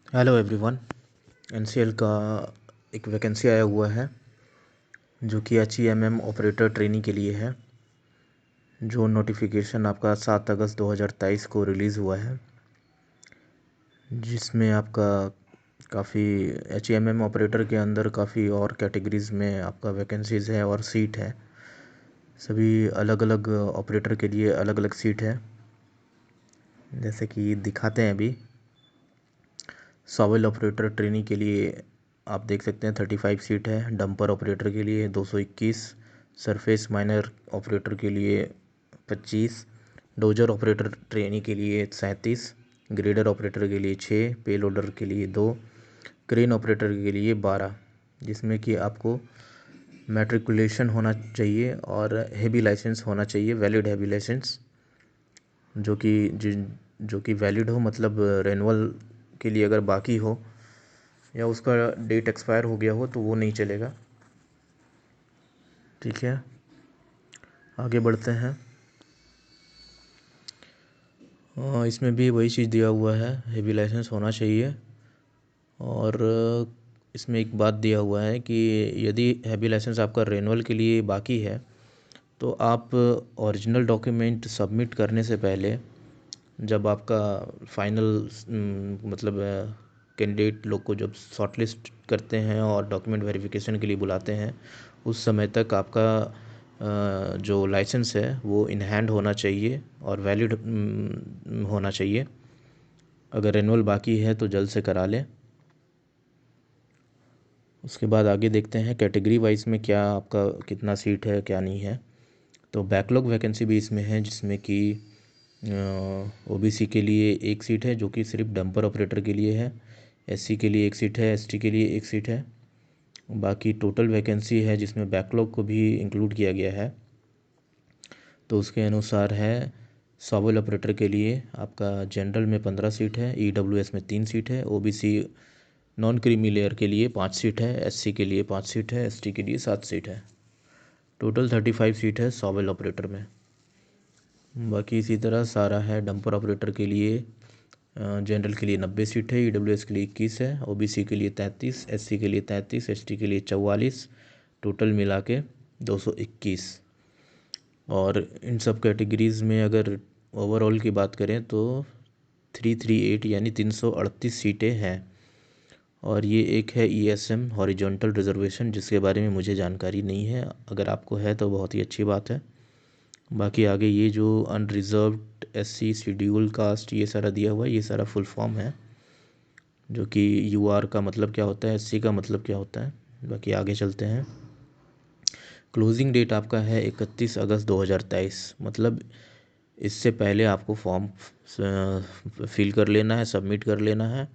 Hello everyone. NCL का एक vacancy आया हुआ है जो कि HEMM ऑपरेटर ट्रेनिंग के लिए है। जो नोटिफिकेशन आपका 7 अगस्त 2023 को रिलीज़ हुआ है, जिसमें आपका काफ़ी HEMM ऑपरेटर के अंदर काफ़ी और कैटेगरीज़ में आपका वैकेंसीज़ है और सीट है। सभी अलग अलग ऑपरेटर के लिए अलग अलग सीट है। जैसे कि दिखाते हैं अभी। सॉवेल ऑपरेटर ट्रेनिंग के लिए आप देख सकते हैं 35 सीट है। डंपर ऑपरेटर के लिए 221, सरफेस माइनर ऑपरेटर के लिए 25, डोजर ऑपरेटर ट्रेनिंग के लिए 37, ग्रेडर ऑपरेटर के लिए 6, पे लोडर के लिए 2, क्रेन ऑपरेटर के लिए 12, जिसमें कि आपको मैट्रिकुलेशन होना चाहिए और हैवी लाइसेंस होना चाहिए, वैलिड हैवी लाइसेंस जो कि वैलिड हो, मतलब रेनुअल के लिए अगर बाकी हो या उसका डेट एक्सपायर हो गया हो तो वो नहीं चलेगा। ठीक है, आगे बढ़ते हैं। इसमें भी वही चीज़ दिया हुआ है, हेवी लाइसेंस होना चाहिए। और इसमें एक बात दिया हुआ है कि यदि हैवी लाइसेंस आपका रेनुअल के लिए बाकी है तो आप ओरिजिनल डॉक्यूमेंट सबमिट करने से पहले, जब आपका फाइनल मतलब कैंडिडेट लोग को जब शॉर्टलिस्ट करते हैं और डॉक्यूमेंट वेरिफिकेशन के लिए बुलाते हैं, उस समय तक आपका जो लाइसेंस है वो इन हैंड होना चाहिए और वैलिड होना चाहिए। अगर रेनुअल बाकी है तो जल्द से करा लें। उसके बाद आगे देखते हैं कैटेगरी वाइज में क्या आपका कितना सीट है क्या नहीं है। तो बैकलॉग वैकेंसी भी इसमें है, जिसमें कि OBC के लिए एक सीट है जो कि सिर्फ डंपर ऑपरेटर के लिए है, SC के लिए एक सीट है, ST के लिए एक सीट है। बाकी टोटल वैकेंसी है जिसमें बैकलॉग को भी इंक्लूड किया गया है। तो उसके अनुसार है, सॉवेल ऑपरेटर के लिए आपका जनरल में 15 सीट है, EWS में 3 सीट है, OBC नॉन क्रीमी लेयर के लिए 5 सीट है, SC के लिए 5 सीट है, ST के लिए 7 सीट है। टोटल 35 सीट है सॉवेल ऑपरेटर में। बाकी इसी तरह सारा है। डंपर ऑपरेटर के लिए जनरल के लिए 90 सीट है, EWS के लिए 21 है, OBC के लिए 33, SC के लिए 33, ST के लिए 44, टोटल मिला के 221। और इन सब कैटेगरीज़ में अगर ओवरऑल की बात करें तो 338 यानी 338 सीटें हैं। और ये एक है ESM हॉरिजॉन्टल रिजर्वेशन, जिसके बारे में मुझे जानकारी नहीं है। अगर आपको है तो बहुत ही अच्छी बात है। बाकी आगे ये जो अनरिजर्व्ड SC शेड्यूल कास्ट ये सारा दिया हुआ है, ये सारा फुल फॉर्म है, जो कि UR का मतलब क्या होता है, SC का मतलब क्या होता है। बाकी आगे चलते हैं। क्लोजिंग डेट आपका है 31 अगस्त 2023, मतलब इससे पहले आपको फॉर्म फिल कर लेना है, सबमिट कर लेना है।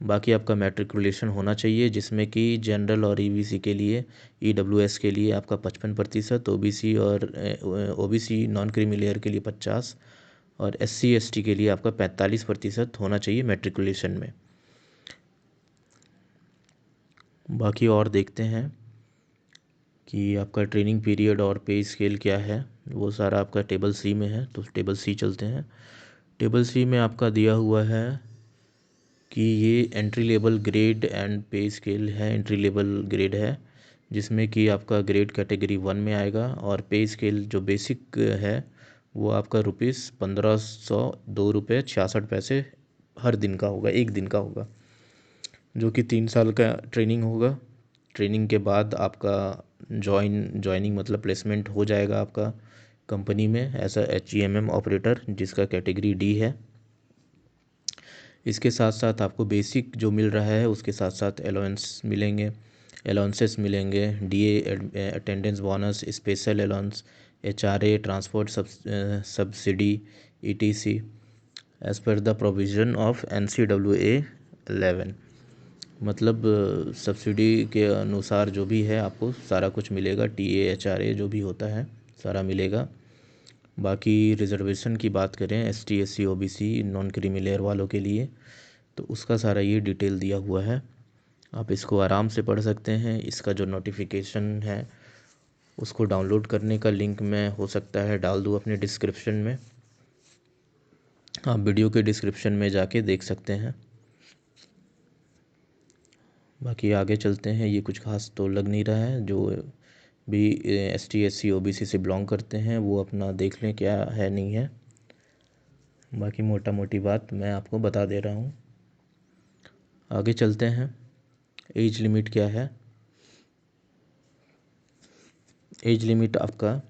बाकी आपका मैट्रिकुलेशन होना चाहिए, जिसमें कि जनरल और EBC के लिए, EWS के लिए आपका 55%, OBC और OBC नॉन क्रीमी लेयर के लिए 50 और SC ST के लिए आपका 45% होना चाहिए मैट्रिकुलेशन में। बाकी और देखते हैं कि आपका ट्रेनिंग पीरियड और पे स्केल क्या है। वो सारा आपका टेबल C में है, तो टेबल C चलते हैं। टेबल C में आपका दिया हुआ है कि ये एंट्री लेवल ग्रेड एंड पे स्केल है। एंट्री लेवल ग्रेड है जिसमें कि आपका ग्रेड कैटेगरी 1 में आएगा, और पे स्केल जो बेसिक है वो आपका ₹1502.66 हर दिन का होगा, एक दिन का होगा, जो कि 3 साल का ट्रेनिंग होगा। ट्रेनिंग के बाद आपका जॉइनिंग मतलब प्लेसमेंट हो जाएगा आपका कंपनी में ऐसा HEMM ऑपरेटर, जिसका कैटेगरी D है। इसके साथ साथ आपको बेसिक जो मिल रहा है उसके साथ साथ अलाउंसेस मिलेंगे, DA attendance bonus, special allowance, HRA transport subsidy, ETC as per the provision of NCWA 11। मतलब सब्सिडी के अनुसार जो भी है आपको सारा कुछ मिलेगा, TA HRA जो भी होता है सारा मिलेगा। बाकी रिज़र्वेशन की बात करें ST SC OBC non creamy layer वालों के लिए, तो उसका सारा ये डिटेल दिया हुआ है। आप इसको आराम से पढ़ सकते हैं। इसका जो नोटिफिकेशन है उसको डाउनलोड करने का लिंक मैं हो सकता है डाल दूँ अपने डिस्क्रिप्शन में, आप वीडियो के डिस्क्रिप्शन में जाके देख सकते हैं। बाकी आगे चलते हैं। ये कुछ खास तो लग नहीं रहा है। जो भी ST SC OBC से बिलोंग करते हैं वो अपना देख लें क्या है नहीं है। बाकी मोटा मोटी बात मैं आपको बता दे रहा हूँ। आगे चलते हैं। एज लिमिट क्या है? एज लिमिट आपका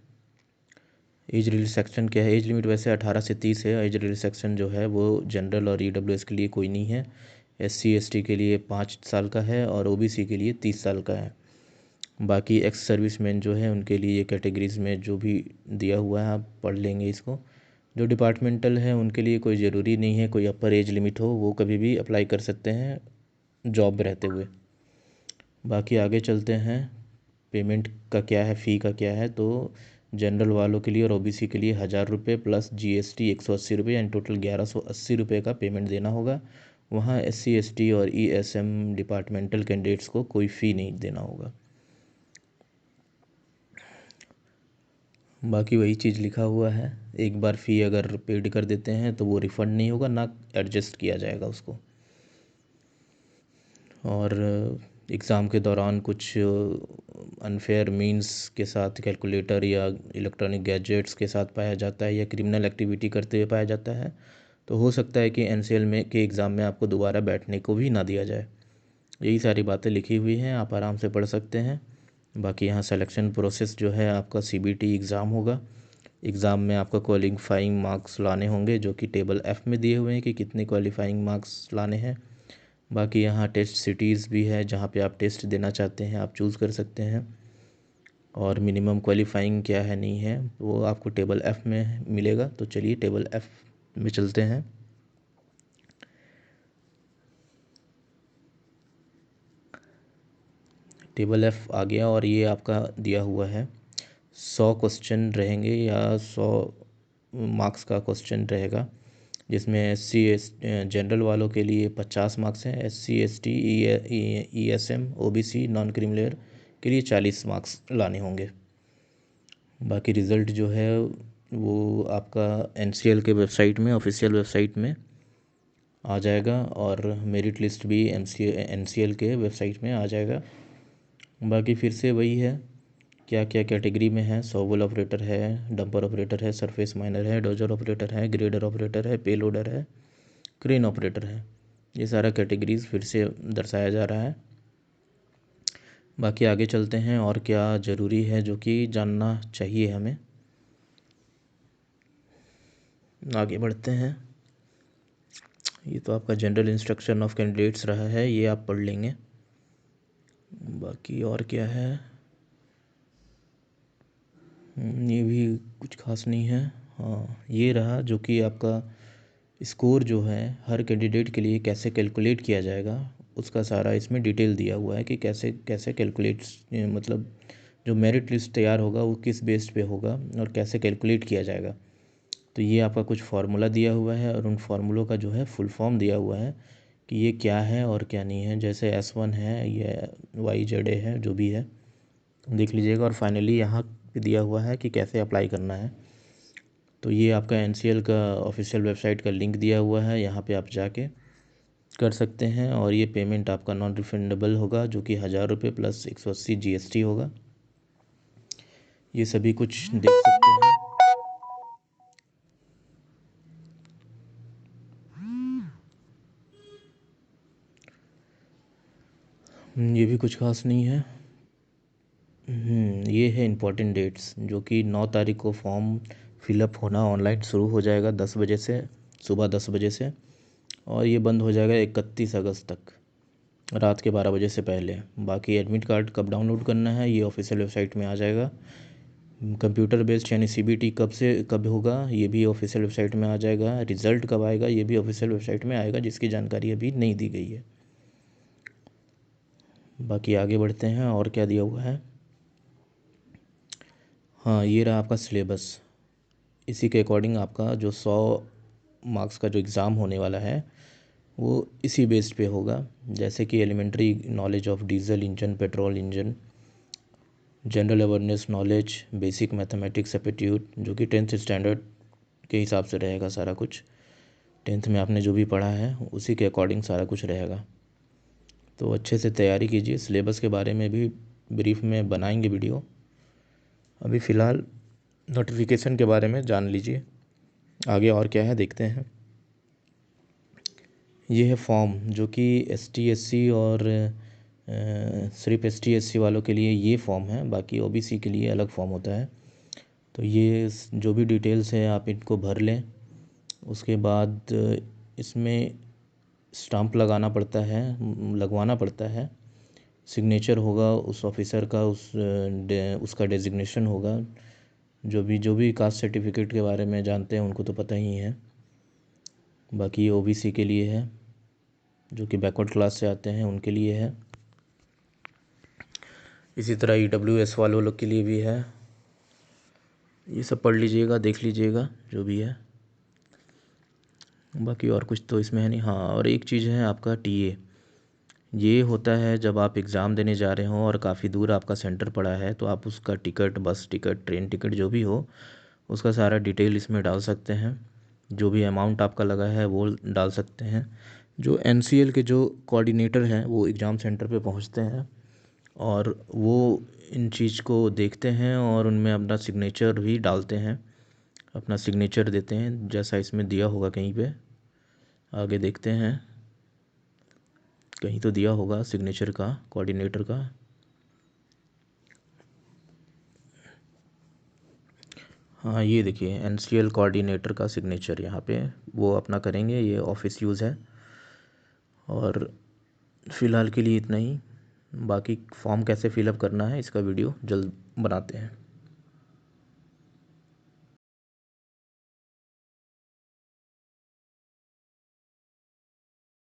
एज रिलैक्सेशन क्या है? एज लिमिट वैसे 18 से 30 है। एज रिलैक्सेशन जो है वो जनरल और EWS के लिए कोई नहीं है। SC ST के लिए 5 साल का है और OBC के लिए 30 साल का है। बाकी एक्स सर्विसमैन जो है उनके लिए ये कैटेगरीज़ में जो भी दिया हुआ है आप पढ़ लेंगे इसको। जो डिपार्टमेंटल है उनके लिए कोई ज़रूरी नहीं है कोई अपर एज लिमिट हो, वो कभी भी अप्लाई कर सकते हैं जॉब में रहते हुए। बाकी आगे चलते हैं। पेमेंट का क्या है, फ़ी का क्या है? तो जनरल वालों के लिए और OBC के लिए 1000 रुपये प्लस GST 180 रुपये, यानी टोटल 1180 रुपये का पेमेंट देना होगा। वहाँ SC ST और ESM डिपार्टमेंटल कैंडिडेट्स को कोई फ़ी नहीं देना होगा। बाकी वही चीज़ लिखा हुआ है। एक बार फ़ी अगर पेड कर देते हैं तो वो रिफ़ंड नहीं होगा, ना एडजस्ट किया जाएगा उसको। और एग्ज़ाम के दौरान कुछ अनफेयर मीन्स के साथ कैलकुलेटर या इलेक्ट्रॉनिक गैजेट्स के साथ पाया जाता है या क्रिमिनल एक्टिविटी करते हुए पाया जाता है तो हो सकता है कि NCL में के एग्ज़ाम में आपको दोबारा बैठने को भी ना दिया जाए। यही सारी बातें लिखी हुई हैं, आप आराम से पढ़ सकते हैं। बाकी यहाँ सिलेक्शन प्रोसेस जो है आपका CBT एग्ज़ाम होगा। एग्ज़ाम में आपका क्वालिफाइंग मार्क्स लाने होंगे जो कि टेबल F में दिए हुए हैं कि कितने क्वालिफाइंग मार्क्स लाने हैं। बाकी यहाँ टेस्ट सिटीज़ भी है जहाँ पे आप टेस्ट देना चाहते हैं आप चूज़ कर सकते हैं। और मिनिमम क्वालिफाइंग क्या है नहीं है वो आपको टेबल F में मिलेगा। तो चलिए टेबल F में चलते हैं। टेबल F आ गया और ये आपका दिया हुआ है। 100 क्वेश्चन रहेंगे या 100 मार्क्स का क्वेश्चन रहेगा, जिसमें जनरल वालों के लिए 50 मार्क्स हैं। SC ST ESM OBC non creamy layer के लिए 40 मार्क्स लाने होंगे। बाकी रिज़ल्ट जो है वो आपका NCL के वेबसाइट में, ऑफिशियल वेबसाइट में आ जाएगा और मेरिट लिस्ट भी NCL के वेबसाइट में आ जाएगा। बाकी फिर से वही है, क्या क्या कैटेगरी में है। सॉवल ऑपरेटर है, डंपर ऑपरेटर है, सरफेस माइनर है, डोजर ऑपरेटर है, ग्रेडर ऑपरेटर है, पेलोडर है, क्रेन ऑपरेटर है। ये सारा कैटेगरीज फिर से दर्शाया जा रहा है। बाकी आगे चलते हैं और क्या ज़रूरी है जो कि जानना चाहिए हमें। आगे बढ़ते हैं। ये तो आपका जनरल इंस्ट्रक्शन ऑफ कैंडिडेट्स रहा है, ये आप पढ़ लेंगे। बाकी और क्या है, ये भी कुछ खास नहीं है। हाँ, ये रहा जो कि आपका स्कोर जो है हर कैंडिडेट के लिए कैसे कैलकुलेट किया जाएगा, उसका सारा इसमें डिटेल दिया हुआ है कि कैसे कैसे कैलकुलेट, मतलब जो मेरिट लिस्ट तैयार होगा वो किस बेस पे होगा और कैसे कैलकुलेट किया जाएगा। तो ये आपका कुछ फार्मूला दिया हुआ है और उन फार्मूलों का जो है फुल फॉर्म दिया हुआ है कि ये क्या है और क्या नहीं है। जैसे S1 है, ये YZA है, जो भी है देख लीजिएगा। और फाइनली यहाँ पे दिया हुआ है कि कैसे अप्लाई करना है। तो ये आपका NCL का ऑफिशियल वेबसाइट का लिंक दिया हुआ है, यहाँ पे आप जाके कर सकते हैं। और ये पेमेंट आपका नॉन रिफंडेबल होगा जो कि 1000 रुपये प्लस 180 GST होगा। ये सभी कुछ देख सकते हैं। ये भी कुछ खास नहीं है। ये है इम्पोर्टेंट डेट्स जो कि 9 तारीख को फॉर्म फिलअप होना ऑनलाइन शुरू हो जाएगा 10 बजे से, सुबह 10 बजे से। और ये बंद हो जाएगा 31 अगस्त तक, रात के 12 बजे से पहले। बाकी एडमिट कार्ड कब डाउनलोड करना है ये ऑफिशियल वेबसाइट में आ जाएगा। कंप्यूटर बेस्ड यानी CBT कब से कब होगा ये भी ऑफिशियल वेबसाइट में आ जाएगा। रिज़ल्ट कब आएगा ये भी ऑफिशियल वेबसाइट में आएगा, जिसकी जानकारी अभी नहीं दी गई है। बाकी आगे बढ़ते हैं और क्या दिया हुआ है। हाँ, ये रहा आपका सिलेबस। इसी के अकॉर्डिंग आपका जो 100 मार्क्स का जो एग्ज़ाम होने वाला है वो इसी बेस्ड पे होगा। जैसे कि elementary knowledge of diesel engine, petrol engine, general awareness knowledge, basic mathematics aptitude, जो कि 10th स्टैंडर्ड के हिसाब से रहेगा सारा कुछ। 10th में आपने जो भी पढ़ा है उसी के अकॉर्डिंग सारा कुछ रहेगा। तो अच्छे से तैयारी कीजिए। सिलेबस के बारे में भी ब्रीफ में बनाएंगे वीडियो। अभी फ़िलहाल नोटिफिकेशन के बारे में जान लीजिए। आगे और क्या है देखते हैं। ये है फॉर्म जो कि ST SC और सिर्फ ST SC वालों के लिए ये फॉर्म है, बाकी OBC के लिए अलग फॉर्म होता है। तो ये जो भी डिटेल्स है आप इनको भर लें। उसके बाद इसमें स्टाम्प लगवाना पड़ता है। सिग्नेचर होगा उस ऑफिसर का, उसका डेजिग्नेशन होगा। जो भी कास्ट सर्टिफिकेट के बारे में जानते हैं उनको तो पता ही है। बाकी ये OBC के लिए है, जो कि बैकवर्ड क्लास से आते हैं उनके लिए है। इसी तरह EWS वालों लोग के लिए भी है। ये सब पढ़ लीजिएगा, देख लीजिएगा जो भी है। बाकी और कुछ तो इसमें है नहीं। हाँ, और एक चीज़ है आपका TA। ये होता है जब आप एग्ज़ाम देने जा रहे हो और काफ़ी दूर आपका सेंटर पड़ा है, तो आप उसका टिकट, बस टिकट, ट्रेन टिकट जो भी हो, उसका सारा डिटेल इसमें डाल सकते हैं। जो भी अमाउंट आपका लगा है वो डाल सकते हैं। जो NCL के जो कोऑर्डिनेटर हैं वो एग्ज़ाम सेंटर पे पहुंचते हैं और वो इन चीज़ को देखते हैं और उनमें अपना सिग्नेचर भी डालते हैं, अपना सिग्नेचर देते हैं, जैसा इसमें दिया होगा कहीं पे। आगे देखते हैं, कहीं तो दिया होगा सिग्नेचर का, कोऑर्डिनेटर का। हाँ, ये देखिए NCL कोऑर्डिनेटर का सिग्नेचर यहाँ पे वो अपना करेंगे। ये ऑफिस यूज़ है। और फ़िलहाल के लिए इतना ही। बाकी फॉर्म कैसे फिलअप करना है इसका वीडियो जल्द बनाते हैं।